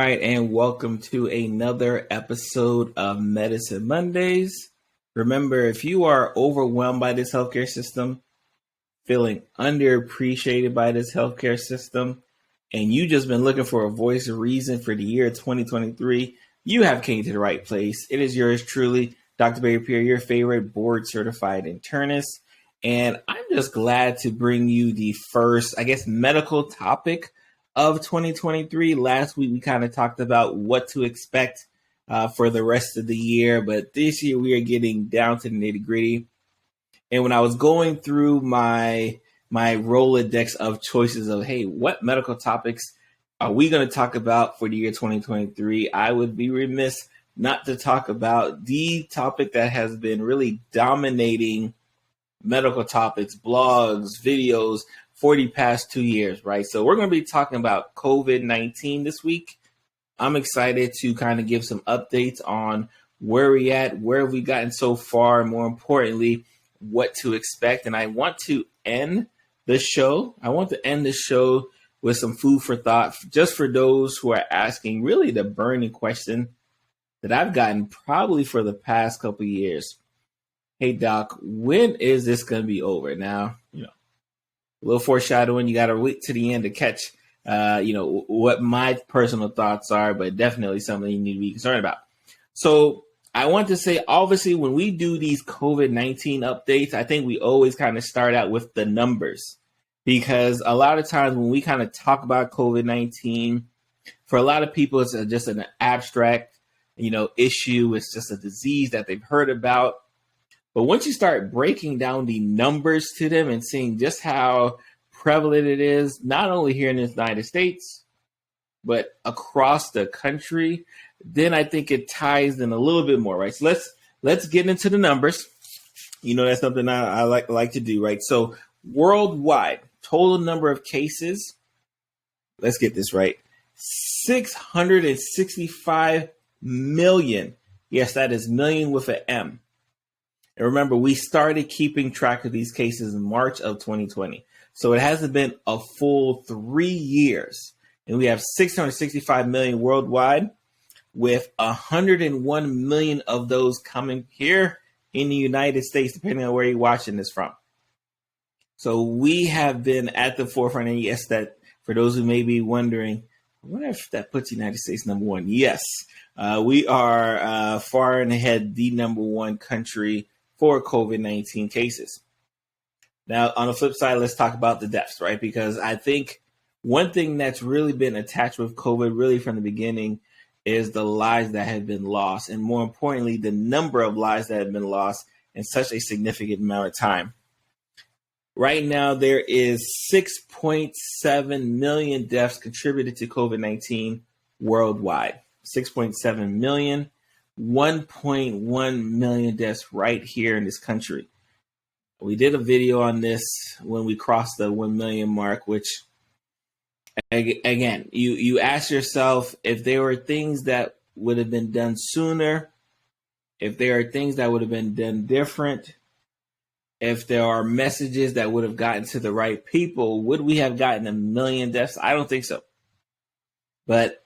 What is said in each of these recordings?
right, and welcome to another episode of Medicine Mondays. Remember, if you are overwhelmed by this healthcare system, feeling underappreciated by this healthcare system, and you just been looking for a voice of reason for the year 2023, you have came to the right place. It is yours truly, Dr. Pierre, your favorite board-certified internist, and I'm just glad to bring you the first, medical topic of 2023. Last week, we kind of talked about what to expect for the rest of the year, but this year we are getting down to the nitty gritty. And when I was going through my Rolodex of choices of, hey, what medical topics are we going to talk about for the year 2023, I would be remiss not to talk about the topic that has been really dominating medical topics, blogs, videos, for the past 2 years, right? So we're going to be talking about COVID-19 this week. I'm excited to kind of give some updates on where we at, where we gotten so far, and more importantly, what to expect. And I want to end the show. With some food for thought, just for those who are asking really the burning question that I've gotten probably for the past couple of years. Hey, Doc, when is this going to be over? Now, a little foreshadowing, you got to wait to the end to catch, what my personal thoughts are, but definitely something you need to be concerned about. So I want to say, obviously, when we do these COVID-19 updates, I think we always kind of start out with the numbers, because a lot of times when we kind of talk about COVID-19, for a lot of people, it's just an abstract, issue. It's just a disease that they've heard about. But once you start breaking down the numbers to them and seeing just how prevalent it is, not only here in the United States, but across the country, then I think it ties in a little bit more, right? So let's get into the numbers. That's something I like to do, right? So worldwide, total number of cases, let's get this right, 665 million. Yes, that is million with an M. And remember, we started keeping track of these cases in March of 2020. So it hasn't been a full 3 years. And we have 665 million worldwide, with 101 million of those coming here in the United States, depending on where you're watching this from. So we have been at the forefront. And yes, that for those who may be wondering, I wonder if that puts the United States number one. Yes, we are far and ahead the number one country for COVID-19 cases. Now, on the flip side, let's talk about the deaths, right? Because I think one thing that's really been attached with COVID really from the beginning is the lives that have been lost. And more importantly, the number of lives that have been lost in such a significant amount of time. Right now, there is 6.7 million deaths contributed to COVID-19 worldwide. 6.7 million. 1.1 million deaths right here in this country. We did a video on this when we crossed the 1 million mark, which, again, you ask yourself if there were things that would have been done sooner, if there are things that would have been done different, if there are messages that would have gotten to the right people, would we have gotten 1 million deaths? I don't think so. But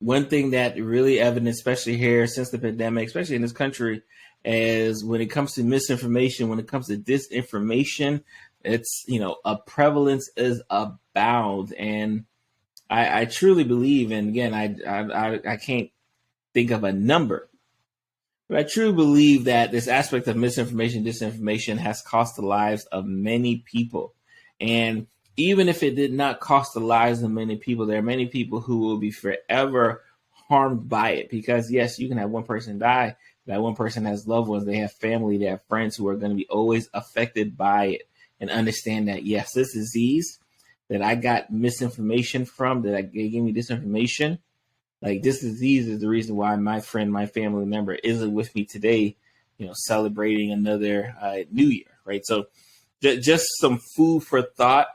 one thing that really evident, especially here since the pandemic, especially in this country, is when it comes to misinformation, when it comes to disinformation, it's, a prevalence is abound. And I truly believe, and again, I can't think of a number, but I truly believe that this aspect of misinformation, disinformation has cost the lives of many people. And even if it did not cost the lives of many people, there are many people who will be forever harmed by it. Because yes, you can have one person die. That one person has loved ones, they have family, they have friends who are going to be always affected by it. And understand that, yes, this disease that I got misinformation from, that gave me disinformation, like this disease is the reason why my friend, my family member isn't with me today, celebrating another new year, right? So just some food for thought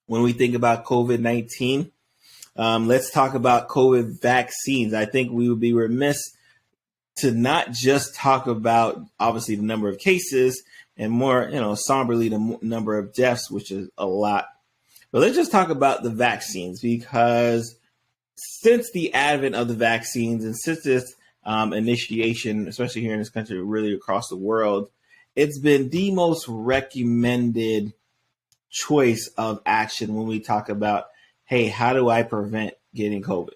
when we think about COVID-19. Let's talk about COVID vaccines. I think we would be remiss to not just talk about, obviously, the number of cases and more, somberly, the number of deaths, which is a lot. But let's just talk about the vaccines, because since the advent of the vaccines and since this initiation, especially here in this country, really across the world, it's been the most recommended choice of action when we talk about, hey, how do I prevent getting COVID?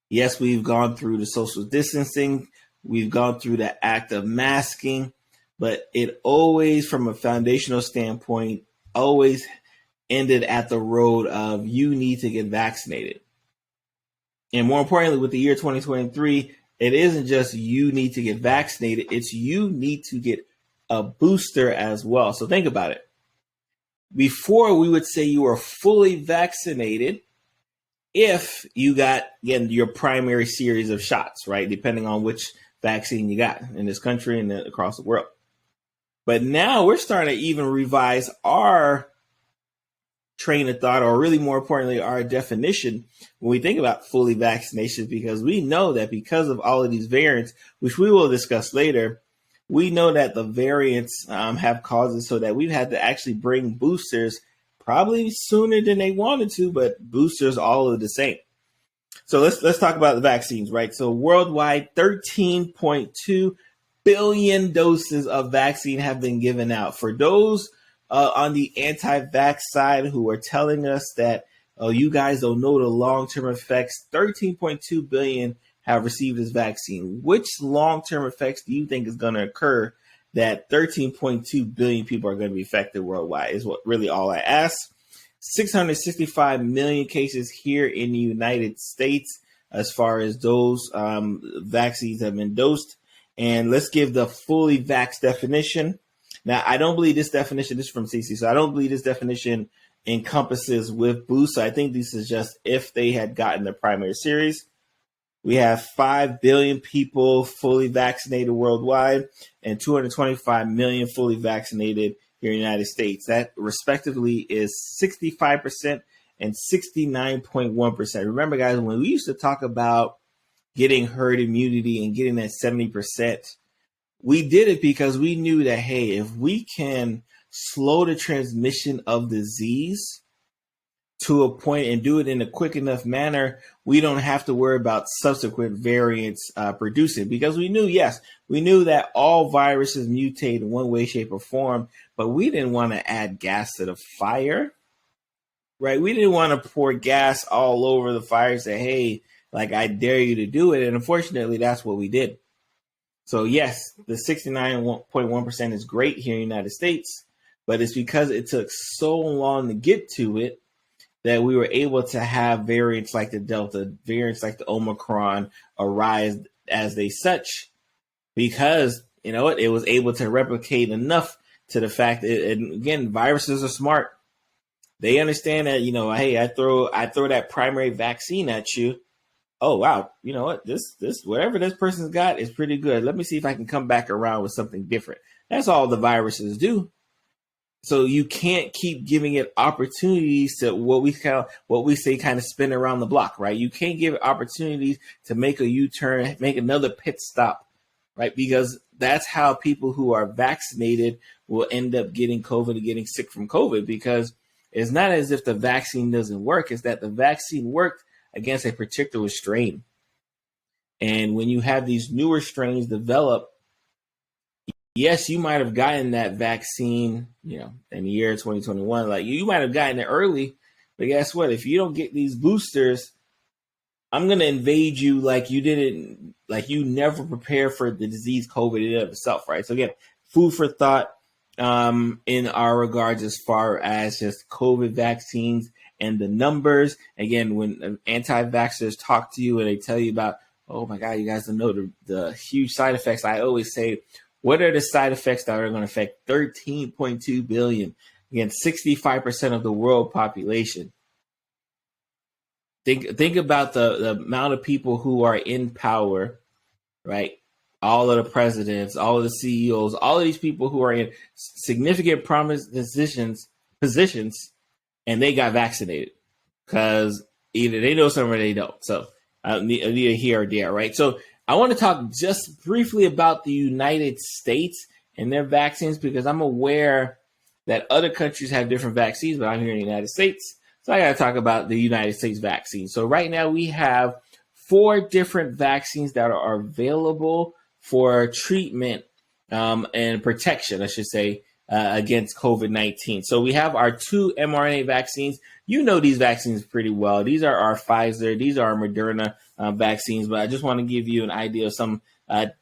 Yes, we've gone through the social distancing, we've gone through the act of masking, but it always, from a foundational standpoint, always ended at the road of you need to get vaccinated. And more importantly, with the year 2023, it isn't just you need to get vaccinated, it's you need to get a booster as well. So think about it. Before, we would say you are fully vaccinated if you got, again, your primary series of shots, right? Depending on which vaccine you got in this country and across the world. But now we're starting to even revise our train of thought, or really more importantly, our definition when we think about fully vaccinations, because we know that because of all of these variants, which we will discuss later, we know that the variants have caused it so that we've had to actually bring boosters probably sooner than they wanted to, but boosters all are the same. So let's talk about the vaccines, right? So worldwide, 13.2 billion doses of vaccine have been given out. For those on the anti-vax side who are telling us that, oh, you guys don't know the long-term effects, 13.2 billion have received this vaccine. Which long-term effects do you think is going to occur that 13.2 billion people are going to be affected worldwide is what really all I ask. 665 million cases here in the United States as far as those vaccines have been dosed. And let's give the fully vaxxed definition. Now, I don't believe this definition, this is from CDC, so I don't believe this definition encompasses with boost. So I think this is just if they had gotten the primary series. We have 5 billion people fully vaccinated worldwide and 225 million fully vaccinated here in the United States. That respectively is 65% and 69.1%. Remember, guys, when we used to talk about getting herd immunity and getting that 70%, we did it because we knew that, hey, if we can slow the transmission of disease to a point and do it in a quick enough manner, we don't have to worry about subsequent variants producing. Because we knew that all viruses mutate in one way, shape, or form, but we didn't want to add gas to the fire, right? We didn't want to pour gas all over the fire and say, hey, like, I dare you to do it. And unfortunately, that's what we did. So yes, the 69.1% is great here in the United States, but it's because it took so long to get to it that we were able to have variants like the Delta, variants like the Omicron arise as they such, because, you know, it was able to replicate enough to the fact that, and again, viruses are smart. They understand that, you know, hey, I throw that primary vaccine at you. Oh, wow, you know what, this whatever this person's got is pretty good. Let me see if I can come back around with something different. That's all the viruses do. So you can't keep giving it opportunities to what we say kind of spin around the block, right? You can't give it opportunities to make a U-turn, make another pit stop, right? Because that's how people who are vaccinated will end up getting COVID and getting sick from COVID, because it's not as if the vaccine doesn't work. It's that the vaccine worked against a particular strain. And when you have these newer strains develop, yes, you might have gotten that vaccine, you know, in the year 2021. Like, you might have gotten it early, but guess what? If you don't get these boosters, I'm going to invade you like you didn't, like you never prepare for the disease COVID in and of itself, right? So again, food for thought in our regards as far as just COVID vaccines and the numbers. Again, when anti-vaxxers talk to you and they tell you about, oh my God, you guys don't know the huge side effects, I always say, what are the side effects that are going to affect 13.2 billion? Again, 65% of the world population. Think about the amount of people who are in power, right? All of the presidents, all of the CEOs, all of these people who are in significant prominent positions, and they got vaccinated because either they know something or they don't. So neither here or there, right? So I want to talk just briefly about the United States and their vaccines, because I'm aware that other countries have different vaccines, but I'm here in the United States. So I got to talk about the United States vaccine. So right now we have 4 different vaccines that are available for treatment and protection, I should say, against COVID-19. So we have our 2 mRNA vaccines. You know these vaccines pretty well. These are our Pfizer, these are our Moderna vaccines, but I just want to give you an idea of some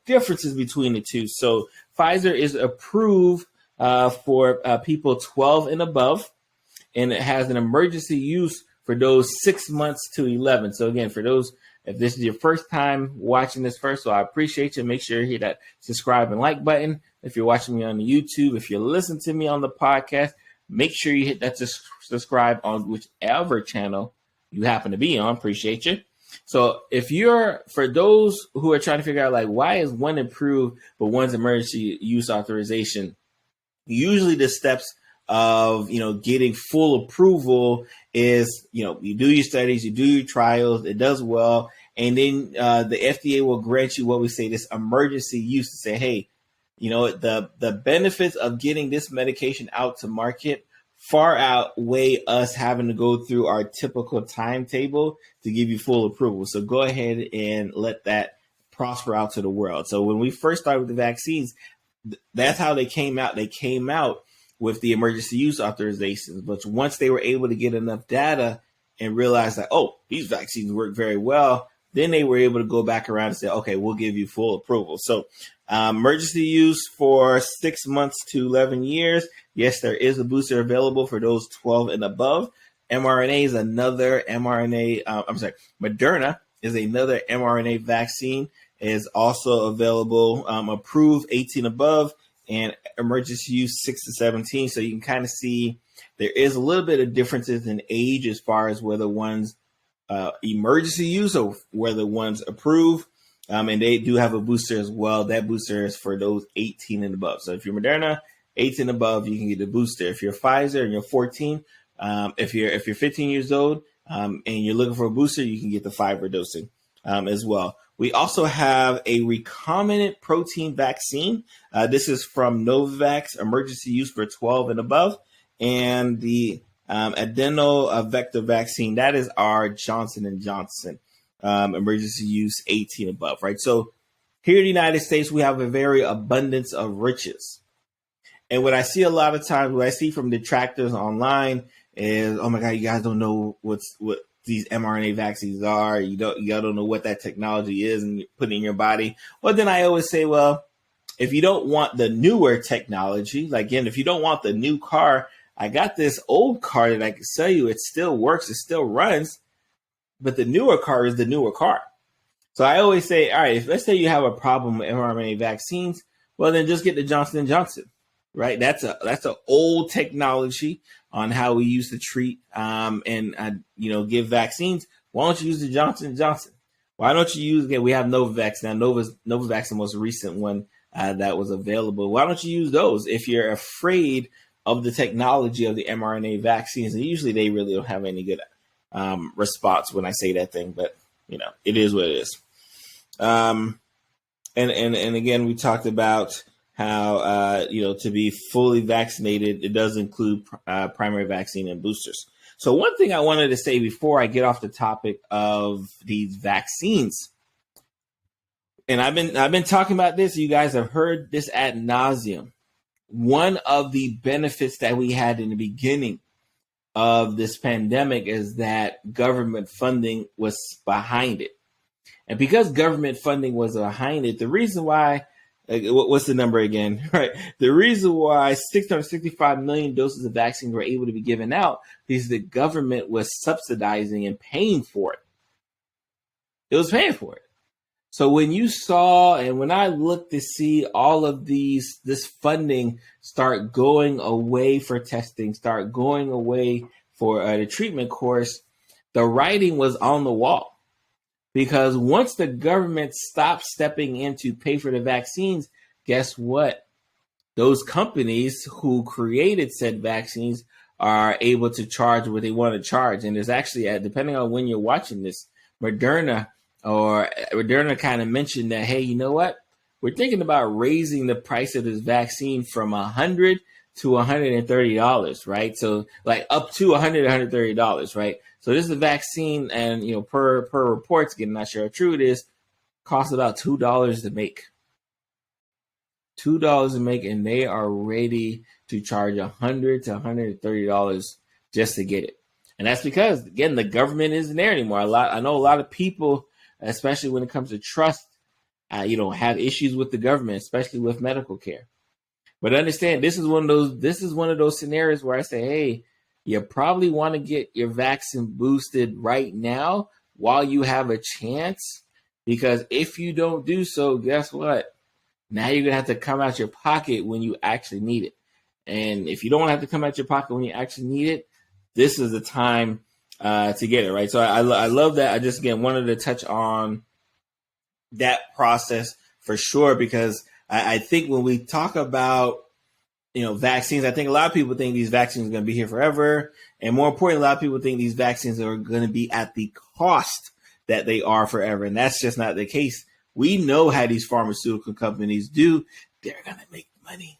differences between the two. So Pfizer is approved for people 12 and above, and it has an emergency use for those 6 months to 11. So again, for those, if this is your first time watching this first, so I appreciate you. Make sure you hit that subscribe and like button. If you're watching me on the YouTube, if you listen to me on the podcast, make sure you hit that subscribe on whichever channel you happen to be on. Appreciate you. So for those who are trying to figure out, like, why is one approved but one's emergency use authorization? Usually the steps of, getting full approval is, you do your studies, you do your trials, it does well. And then the FDA will grant you what we say this emergency use to say, hey, the benefits of getting this medication out to market far outweigh us having to go through our typical timetable to give you full approval. So go ahead and let that prosper out to the world. So when we first started with the vaccines, that's how they came out. They came out with the emergency use authorizations. But once they were able to get enough data and realize that, oh, these vaccines work very well, then they were able to go back around and say, okay, we'll give you full approval. So emergency use for 6 months to 11 years. Yes, there is a booster available for those 12 and above. mRNA is another mRNA. Moderna is another mRNA vaccine. Is also available, approved 18 above, and emergency use 6 to 17. So you can kind of see there is a little bit of differences in age as far as whether one's emergency use or whether one's approved. And they do have a booster as well. That booster is for those 18 and above. So if you're Moderna, 18 and above, you can get the booster. If you're Pfizer and you're 14, if you're 15 years old and you're looking for a booster, you can get the Pfizer dosing as well. We also have a recombinant protein vaccine. This is from Novavax, emergency use for 12 and above. And the adeno-vector vaccine, that is our Johnson & Johnson, emergency use 18 above, right? So here in the United States, we have a very abundance of riches. And what I see a lot of times, what I see from detractors online is, oh my God, you guys don't know what these mRNA vaccines are. Y'all don't know what that technology is and you put it in your body. Well, then I always say, well, if you don't want the newer technology, like again, if you don't want the new car, I got this old car that I can sell you. It still works. It still runs. But the newer car is the newer car. So I always say, all right, if let's say you have a problem with mRNA vaccines, well, then just get the Johnson & Johnson, right? That's a old technology on how we used to treat and give vaccines. Why don't you use the Johnson & Johnson? Why don't you use, again, we have Novavax now. Novavax, the most recent one that was available. Why don't you use those if you're afraid of the technology of the mRNA vaccines? And usually they really don't have any good response when I say that thing, but it is what it is. And again, we talked about how, to be fully vaccinated, it does include primary vaccine and boosters. So one thing I wanted to say before I get off the topic of these vaccines, and I've been talking about this, you guys have heard this ad nauseum. One of the benefits that we had in the beginning of this pandemic is that government funding was behind it. And because government funding was behind it, the reason why, what's the number again, right? The reason why 665 million doses of vaccines were able to be given out is the government was subsidizing and paying for it. It was paying for it. So when you saw, and when I looked to see all of this funding start going away for testing, start going away for the treatment course, the writing was on the wall. Because once the government stopped stepping in to pay for the vaccines, guess what? Those companies who created said vaccines are able to charge what they want to charge. And there's actually, depending on when you're watching this, Moderna kind of mentioned that, hey, you know what? We're thinking about raising the price of this vaccine from $100 to $130, right? So like up to $130, right? So this is a vaccine, and per reports, again, not sure how true it is, costs about $2 to make. $2 to make, and they are ready to charge $100 to $130 just to get it. And that's because, again, the government isn't there anymore. I know a lot of people, especially when it comes to trust, have issues with the government, especially with medical care. But understand, this is one of those scenarios where I say, hey, you probably want to get your vaccine boosted right now while you have a chance, because if you don't do so, guess what? Now you're gonna have to come out your pocket when you actually need it. And if you don't have to come out your pocket when you actually need it, this is the time to get it, right? So I love that. I just, again, wanted to touch on that process for sure, because I think when we talk about, vaccines, I think a lot of people think these vaccines are going to be here forever. And more importantly, a lot of people think these vaccines are going to be at the cost that they are forever. And that's just not the case. We know how these pharmaceutical companies do. They're going to make money.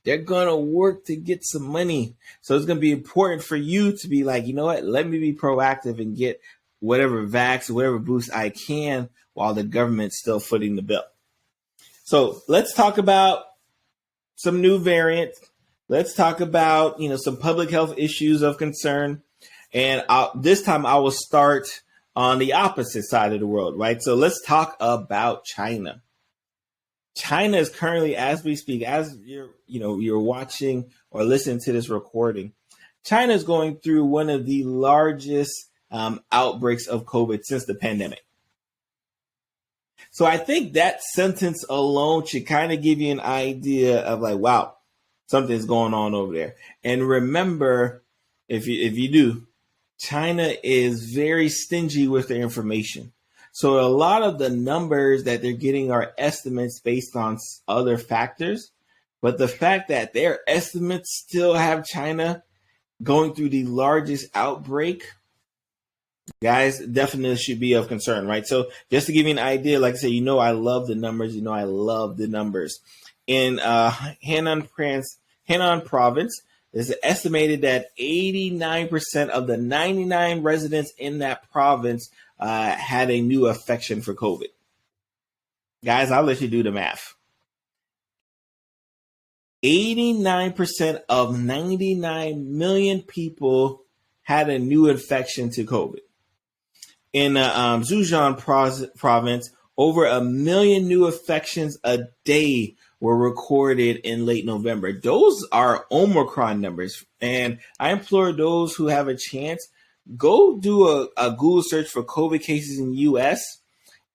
They're going to work to get some money. So it's going to be important for you to be like, you know what, let me be proactive and get whatever whatever boost I can while the government's still footing the bill. So let's talk about some new variants. Let's talk about, some public health issues of concern. And this time I will start on the opposite side of the world, right? So let's talk about China. China is currently, as we speak, as you're watching or listening to this recording, China is going through one of the largest outbreaks of COVID since the pandemic. So I think that sentence alone should kind of give you an idea of like, wow, something's going on over there. And remember, if you do, China is very stingy with their information. So a lot of the numbers that they're getting are estimates based on other factors. But the fact that their estimates still have China going through the largest outbreak, guys, definitely should be of concern, right? So just to give you an idea, like I said, I love the numbers. I love the numbers. In Henan province, it's estimated that 89% of the 99 residents in that province had a new infection for COVID. Guys, I'll let you do the math. 89% of 99 million people had a new infection to COVID. In Zhejiang province, over 1 million new infections a day were recorded in late November. Those are Omicron numbers. And I implore those who have a chance, go do a Google search for COVID cases in the U.S.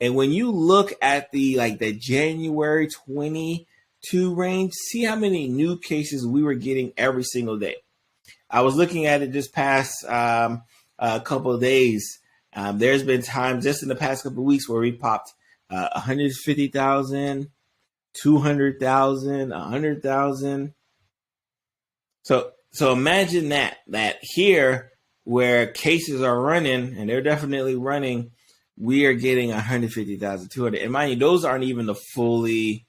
And when you look at the January 22 range, see how many new cases we were getting every single day. I was looking at it this past a couple of days. There's been times just in the past couple of weeks where we popped 150,000, 200,000, 100,000. So imagine that here where cases are running, and they're definitely running, we are getting 150,000, 200. And mind you, those aren't even the fully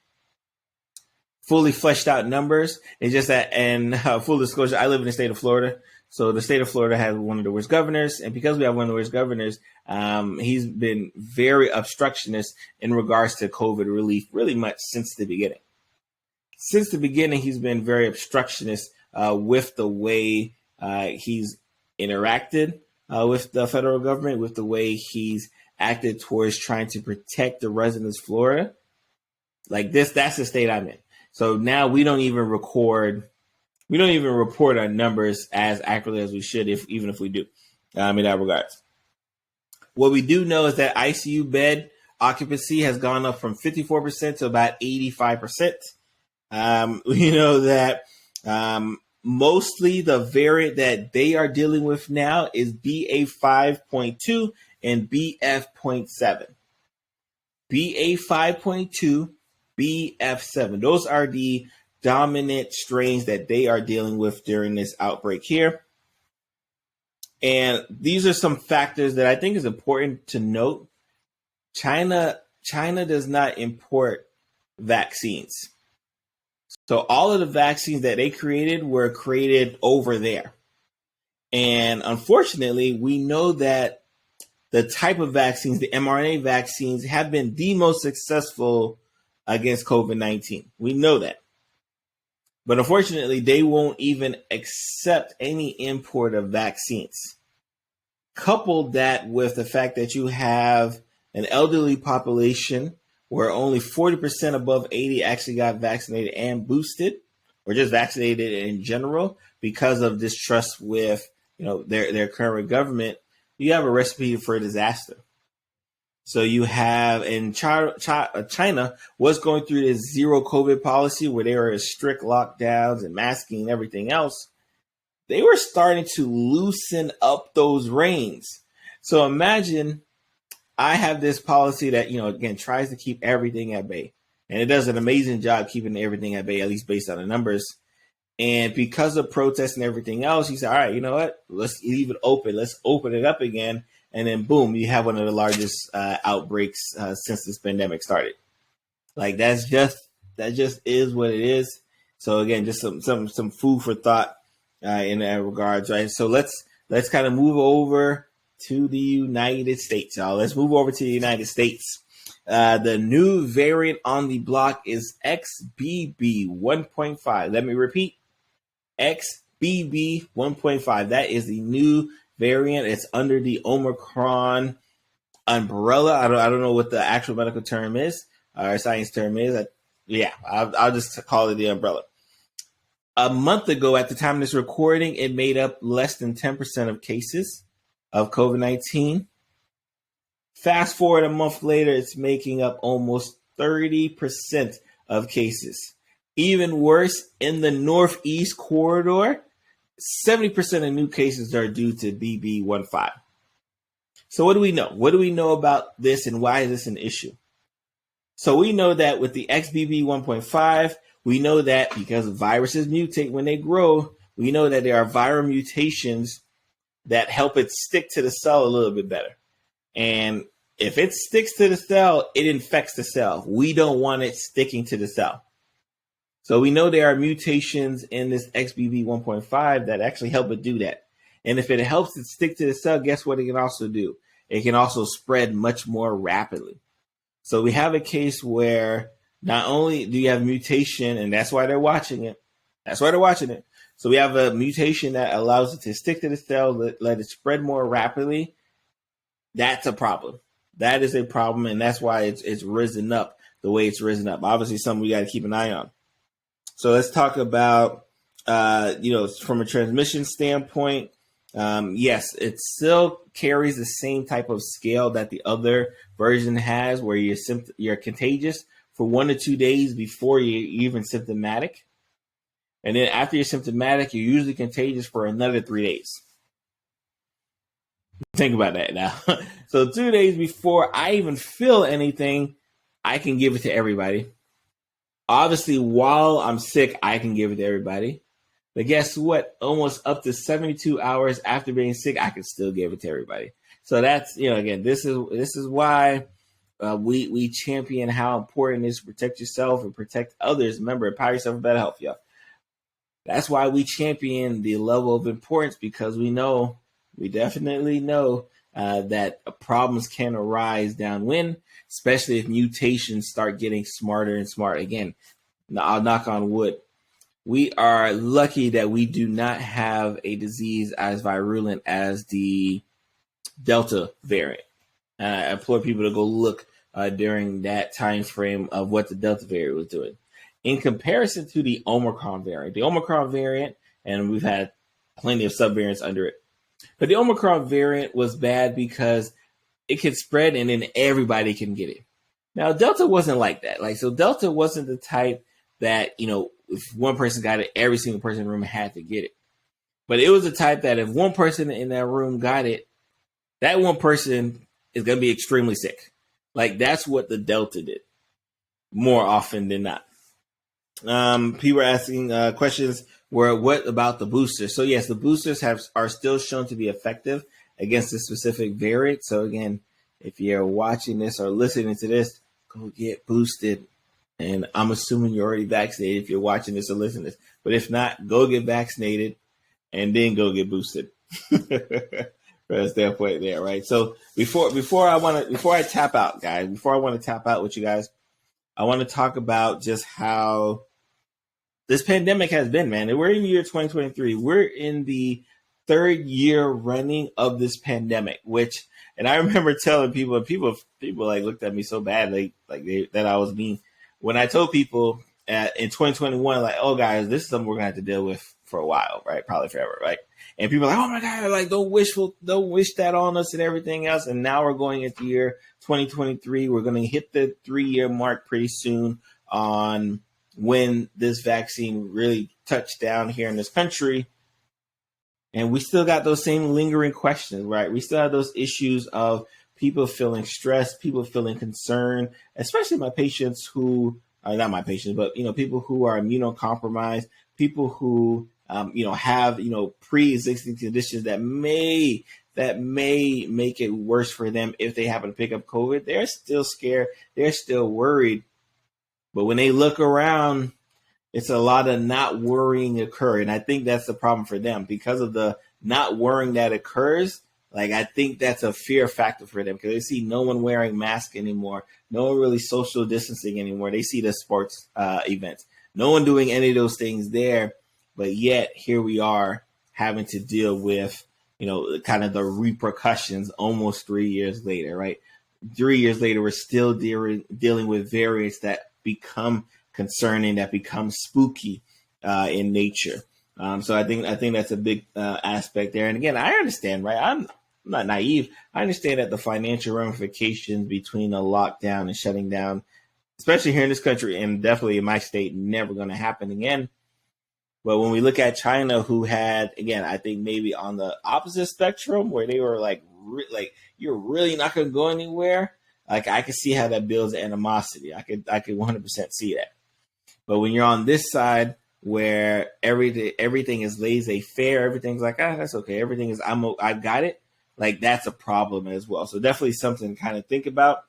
fleshed out numbers. It's just that, and full disclosure, I live in the state of Florida. So the state of Florida has one of the worst governors. And because we have one of the worst governors, he's been very obstructionist in regards to COVID relief, really much since the beginning. Since the beginning, he's been very obstructionist with the way he's interacted with the federal government, with the way he's acted towards trying to protect the residents of Florida. Like this, that's the state I'm in. So now we don't even report our numbers as accurately as we should, even if we do, in that regards. What we do know is that ICU bed occupancy has gone up from 54% to about 85%. We know that mostly the variant that they are dealing with now is BA5.2 and BF.7. BA5.2, BF7. Those are the dominant strains that they are dealing with during this outbreak here. And these are some factors that I think is important to note. China does not import vaccines. So all of the vaccines that they created were created over there. And unfortunately, we know that the type of vaccines, the mRNA vaccines, have been the most successful against COVID-19. We know that. But unfortunately, they won't even accept any import of vaccines. Couple that with the fact that you have an elderly population where only 40% above 80 actually got vaccinated and boosted, or just vaccinated in general, because of distrust with their current government, you have a recipe for disaster. So you have in China was going through this zero COVID policy where they were in strict lockdowns and masking and everything else. They were starting to loosen up those reins. So imagine I have this policy that, again, tries to keep everything at bay. And it does an amazing job keeping everything at bay, at least based on the numbers. And because of protests and everything else, he said, all right, you know what? Let's leave it open. Let's open it up again. And then boom, you have one of the largest outbreaks since this pandemic started. Like that just is what it is. So again, just some food for thought in that regards, right? So let's kind of move over to the United States, y'all. Let's move over to the United States. The new variant on the block is XBB 1.5. Let me repeat, XBB 1.5. That is the new variant. It's under the Omicron umbrella. I don't know what the actual medical term is or science term is. I'll just call it the umbrella. A month ago, at the time of this recording, it made up less than 10% of cases of COVID-19. Fast forward a month later, it's making up almost 30% of cases. Even worse, in the Northeast corridor, 70% of new cases are due to BB.1.5. So what do we know? What do we know about this and why is this an issue? So we know that with the XBB 1.5, we know that because viruses mutate when they grow, we know that there are viral mutations that help it stick to the cell a little bit better. And if it sticks to the cell, it infects the cell. We don't want it sticking to the cell. So we know there are mutations in this XBB 1.5 that actually help it do that. And if it helps it stick to the cell, guess what it can also do? It can also spread much more rapidly. So we have a case where not only do you have mutation, and that's why they're watching it. So we have a mutation that allows it to stick to the cell, let it spread more rapidly. That's a problem. That is a problem, and that's why it's risen up the way it's risen up. Obviously, something we got to keep an eye on. So let's talk about, from a transmission standpoint. Yes, it still carries the same type of scale that the other version has, where you're contagious for 1 to 2 days before you're even symptomatic. And then after you're symptomatic, you're usually contagious for another 3 days. Think about that now. So 2 days before I even feel anything, I can give it to everybody. Obviously, while I'm sick, I can give it to everybody. But guess what? Almost up to 72 hours after being sick, I can still give it to everybody. So that's, again, this is why we champion how important it is to protect yourself and protect others. Remember, empower yourself for better health, y'all. That's why we champion the level of importance, because we definitely know that problems can arise downwind, especially if mutations start getting smarter and smarter. Again, I'll knock on wood. We are lucky that we do not have a disease as virulent as the Delta variant. I implore people to go look during that time frame of what the Delta variant was doing. In comparison to the Omicron variant, and we've had plenty of subvariants under it, but the Omicron variant was bad because it can spread and then everybody can get it. Now, Delta wasn't like that. So Delta wasn't the type that, if one person got it, every single person in the room had to get it. But it was the type that if one person in that room got it, that one person is going to be extremely sick. That's what the Delta did more often than not. People are asking questions were, what about the boosters? So yes, the boosters are still shown to be effective against this specific variant. So again, if you're watching this or listening to this, go get boosted. And I'm assuming you're already vaccinated if you're watching this or listening to this. But if not, go get vaccinated and then go get boosted. From a standpoint there, right? So before I tap out, guys, before I want to tap out with you guys, I want to talk about just how this pandemic has been, man. We're in the year 2023. We're in the third year running of this pandemic, and I remember telling people like looked at me so bad, that I was mean when I told people in 2021, like, oh guys, this is something we're gonna have to deal with for a while, right? Probably forever, right? And people are like, oh my God, like don't wish that on us and everything else. And now we're going into year 2023. We're going to hit the 3-year mark pretty soon on when this vaccine really touched down here in this country. And we still got those same lingering questions, right? We still have those issues of people feeling stressed, people feeling concerned, especially my patients who are not my patients, but, people who are immunocompromised, people who, have, pre-existing conditions that may make it worse for them if they happen to pick up COVID. They're still scared. They're still worried. But when they look around, it's a lot of not worrying occur. And I think that's the problem for them because of the not worrying that occurs. Like, I think that's a fear factor for them because they see no one wearing masks anymore. No one really social distancing anymore. They see the sports events. No one doing any of those things there. But yet here we are having to deal with, kind of the repercussions almost 3 years later, right? 3 years later, we're still dealing with variants that become concerning, that become spooky in nature. So I think that's a big aspect there. And again, I understand, right? I'm not naive. I understand that the financial ramifications between a lockdown and shutting down, especially here in this country and definitely in my state, never going to happen again. But when we look at China, who had, again, I think maybe on the opposite spectrum where they were like you're really not going to go anywhere. Like, I could see how that builds animosity. I could 100% see that. But when you're on this side where everything is laissez-faire, everything's like, that's okay. Everything is, I've got it. Like, that's a problem as well. So definitely something to kind of think about.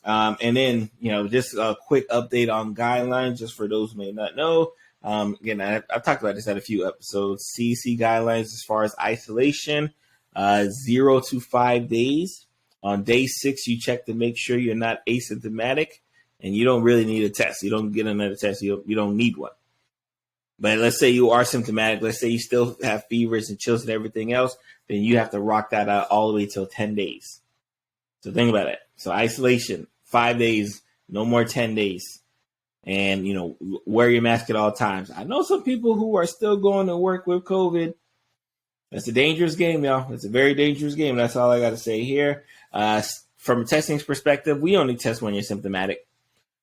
And then, just a quick update on guidelines, just for those who may not know. Again, I've talked about this at a few episodes. CDC guidelines as far as isolation, 0 to 5 days. On day 6, you check to make sure you're not asymptomatic, and you don't really need a test. You don't get another test. You don't need one. But let's say you are symptomatic. Let's say you still have fevers and chills and everything else. Then you have to rock that out all the way till 10 days. So think about it. So isolation, 5 days, no more 10 days. And, wear your mask at all times. I know some people who are still going to work with COVID. That's a dangerous game, y'all. It's a very dangerous game. That's all I got to say here. From a testing perspective, we only test when you're symptomatic.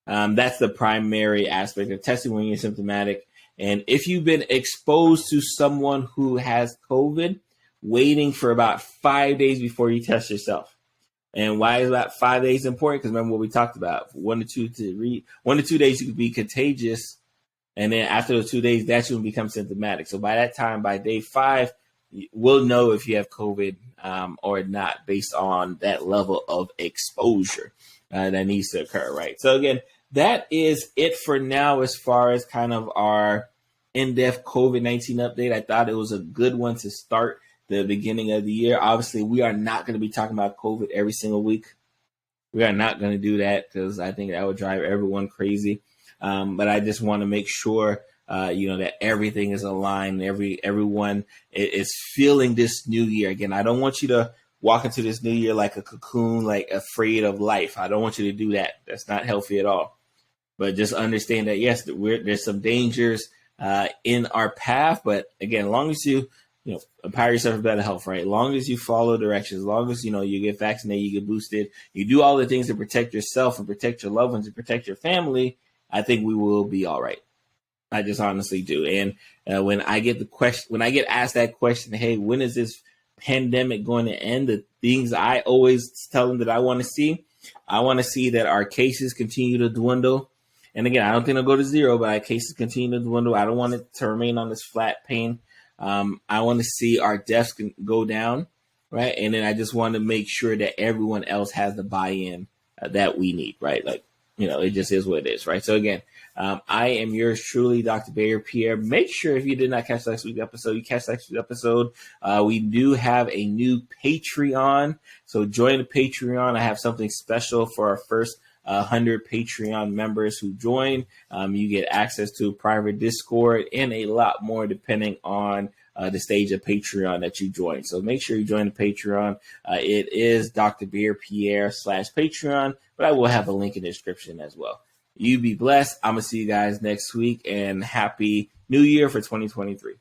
That's the primary aspect of testing, when you're symptomatic. And if you've been exposed to someone who has COVID, waiting for about 5 days before you test yourself. And why is about 5 days important? Because remember what we talked about. 1 to 2 days, you could be contagious. And then after those 2 days, that's when you become symptomatic. So by that time, by day 5, we'll know if you have COVID or not based on that level of exposure that needs to occur, right? So again, that is it for now as far as kind of our in-depth COVID-19 update. I thought it was a good one to start the beginning of the year. Obviously, we are not going to be talking about COVID every single week. We are not going to do that because I think that would drive everyone crazy. But I just want to make sure, that everything is aligned. Everyone is feeling this new year. Again, I don't want you to walk into this new year like a cocoon, like afraid of life. I don't want you to do that. That's not healthy at all. But just understand that, yes, there's some dangers in our path. But again, as long as you empower yourself for better health, right? As long as you follow directions, as long as, you get vaccinated, you get boosted, you do all the things to protect yourself and protect your loved ones and protect your family, I think we will be all right. I just honestly do. And when I get asked that question, hey, when is this pandemic going to end? The things I always tell them that I want to see that our cases continue to dwindle. And again, I don't think it'll go to 0, but our cases continue to dwindle. I don't want it to remain on this flat plane. I want to see our deaths go down, right? And then I just want to make sure that everyone else has the buy-in that we need, right? Like, it just is what it is, right? So again, I am yours truly, Dr. Pierre. Make sure if you did not catch last week's episode, you catch last week's episode. We do have a new Patreon. So join the Patreon. I have something special for our first 100 Patreon members who join. You get access to a private Discord and a lot more depending on the stage of Patreon that you join. So make sure you join the Patreon. It is Dr. Pierre/Patreon, but I will have a link in the description as well. You be blessed. I'm going to see you guys next week, and happy New Year for 2023.